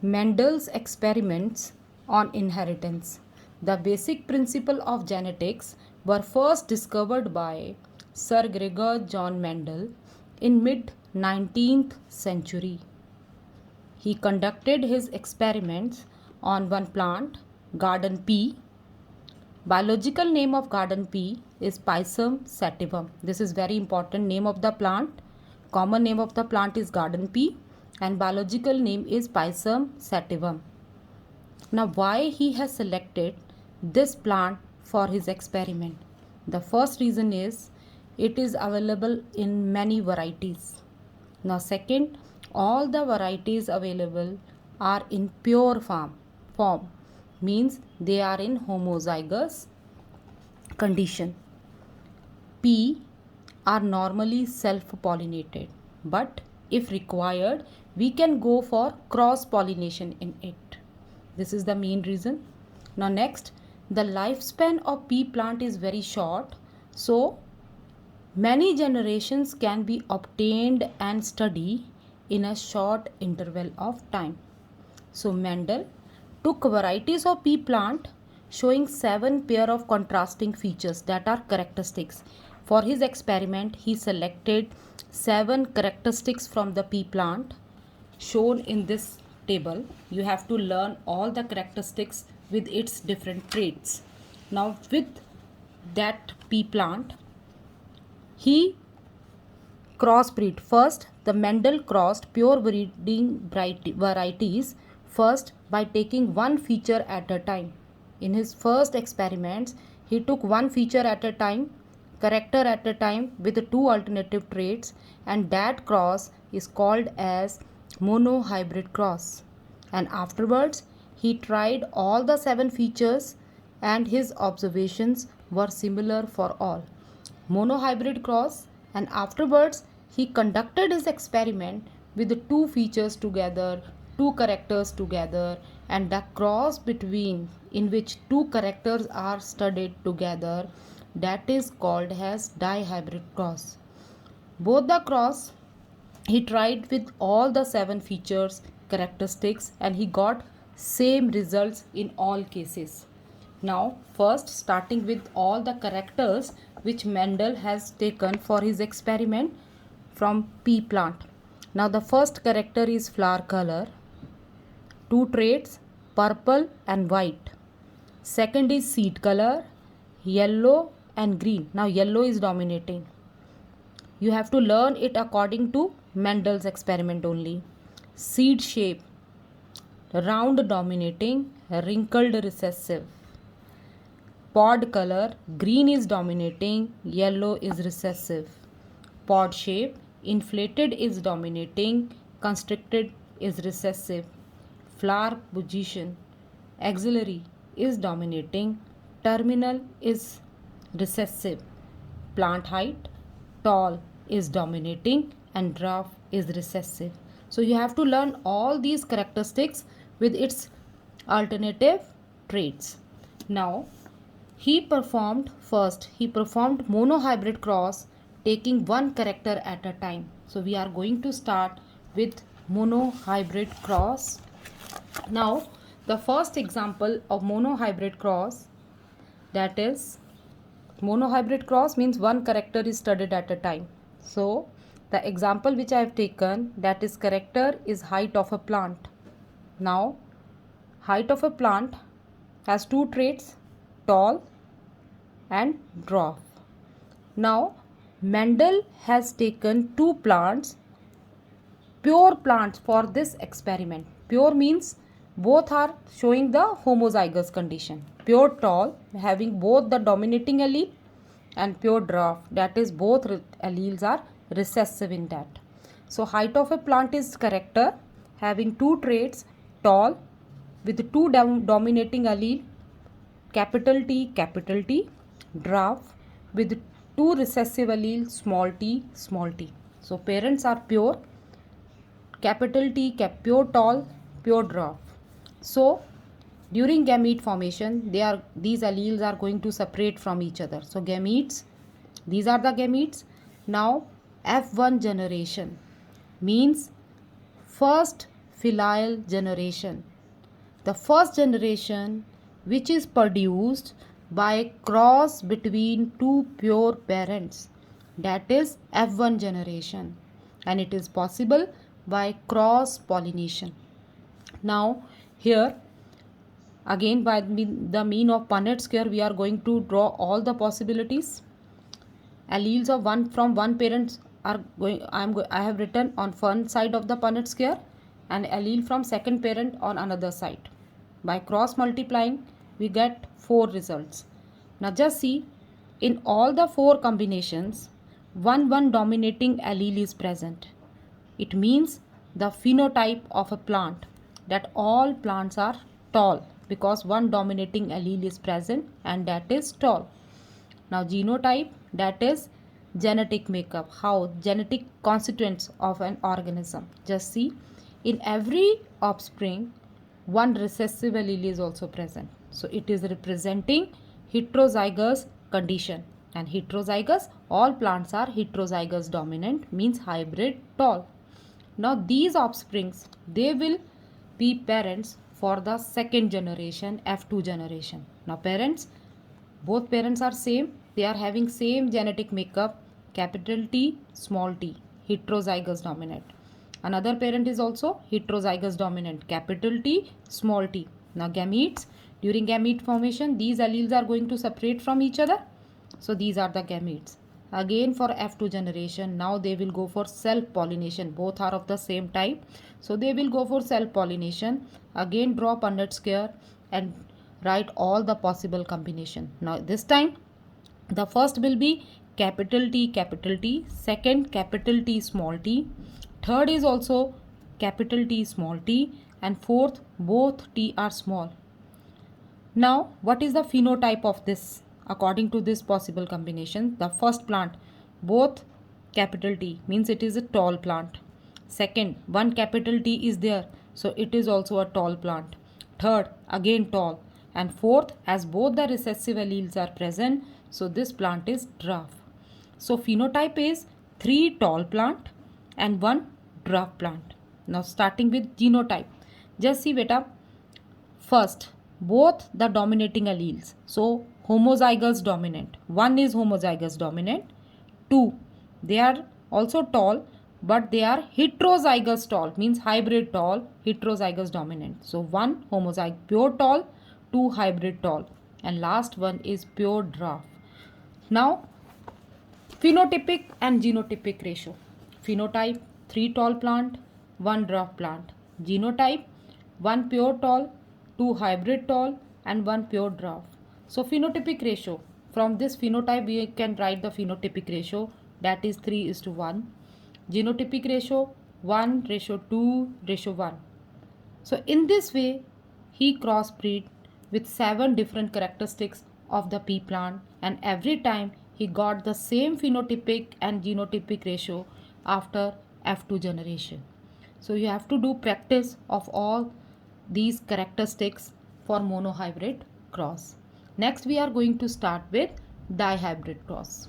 Mendel's experiments on inheritance. The basic principle of genetics were first discovered by Sir Gregor John Mendel in mid 19th century. He conducted his experiments on one plant, garden pea. Biological name of garden pea is Pisum sativum. This is very important name of the plant. Common name of the plant is garden pea and biological name is Pisum sativum. Now why he has selected this plant for his experiment? The first reason is it is available in many varieties. Now second, all the varieties available are in pure form means they are in homozygous condition. Pea are normally self-pollinated, but if required, we can go for cross-pollination in it. This is the main reason. Now next, the lifespan of pea plant is very short, so many generations can be obtained and studied in a short interval of time. So Mendel took varieties of pea plant showing 7 pair of contrasting features that are characteristics. For his experiment, he selected 7 characteristics from the pea plant shown in this table. You have to learn all the characteristics with its different traits. Now with that pea plant, he crossbreed. First, the Mendel crossed pure breeding varieties first by taking one feature at a time. In his first experiments, he took one feature at a time, character at a time with 2 alternative traits, and that cross is called as monohybrid cross. And afterwards, he tried all the 7 features and his observations were similar for all. Monohybrid cross, and afterwards he conducted his experiment with the 2 features together, 2 characters together, and the cross between in which 2 characters are studied together, that is called as dihybrid cross. Both the cross he tried with all the 7 features characteristics and he got same results in all cases. Now first, starting with all the characters which Mendel has taken for his experiment from pea plant. Now the first character is flower color, 2 traits purple and white. Second is seed color, yellow and green. Now yellow is dominating. You have to learn it according to Mendel's experiment only. Seed shape, round dominating, wrinkled recessive. Pod color, green is dominating, yellow is recessive. Pod shape, inflated is dominating, constricted is recessive. Flower position, axillary is dominating, terminal is recessive. Plant height, tall is dominating and dwarf is recessive. So you have to learn all these characteristics with its alternative traits. Now he performed monohybrid cross taking one character at a time. So we are going to start with monohybrid cross. Now the first example of monohybrid cross, that is monohybrid cross means one character is studied at a time. So the example which I have taken, that is character is height of a plant. Now height of a plant has 2 traits, tall and dwarf. Now Mendel has taken 2 plants, pure plants for this experiment. Pure means both are showing the homozygous condition. Pure tall having both the dominating allele and pure dwarf, that is both alleles are recessive in that. So height of a plant is character having 2 traits, tall with 2 dominating allele, capital T, dwarf with 2 recessive alleles, small t, small t. So parents are pure, capital T, pure tall, pure dwarf. So during gamete formation, these alleles are going to separate from each other. So gametes, these are the gametes. Now F1 generation means first filial generation. The first generation which is produced by a cross between two pure parents, that is F1 generation, and it is possible by cross pollination. Now here again by the mean of Punnett square we are going to draw all the possibilities. Alleles of one from one parent are going, I have written on one side of the Punnett square, and allele from second parent on another side. By cross multiplying we get 4 results. Now just see, in all the 4 combinations one dominating allele is present. It means the phenotype of a plant, that all plants are tall because one dominating allele is present, and that is tall. Now genotype, that is genetic makeup, how genetic constituents of an organism. Just see, in every offspring one recessive allele is also present. So it is representing heterozygous condition, and heterozygous, all plants are heterozygous dominant, means hybrid tall. Now these offsprings, they will be parents for the second generation, F2 generation. Now parents, both parents are same, they are having same genetic makeup, capital T, small t, heterozygous dominant. Another parent is also heterozygous dominant, capital T, small t. Now gametes, during gamete formation these alleles are going to separate from each other, so these are the gametes. Again for F2 generation, now they will go for self pollination, both are of the same type, so they will go for self pollination. Again draw Punnett square and write all the possible combination. Now this time the first will be capital T, second capital T small t, third is also capital T small t, and fourth both t are small. Now what is the phenotype of this according to this possible combination? The first plant, both capital T, means it is a tall plant. Second, one capital T is there, so it is also a tall plant. Third, again tall. And fourth, as both the recessive alleles are present, so this plant is dwarf. So phenotype is 3 tall plant and 1 dwarf plant. Now starting with genotype. Just see beta, first both the dominating alleles, so homozygous dominant, one is homozygous dominant, 2 they are also tall but they are heterozygous tall, means hybrid tall, heterozygous dominant. So one homozygous pure tall, 2 hybrid tall, and last one is pure dwarf. Now phenotypic and genotypic ratio. Phenotype 3 tall plant, 1 dwarf plant. Genotype 1 pure tall, 2 hybrid tall, and 1 pure dwarf. So phenotypic ratio, from this phenotype we can write the phenotypic ratio, that is 3:1. Genotypic ratio 1:2:1. So in this way he crossbreed with 7 different characteristics of the pea plant, and every time he got the same phenotypic and genotypic ratio after F2 generation. So you have to do practice of all these characteristics for monohybrid cross. Next we are going to start with dihybrid cross.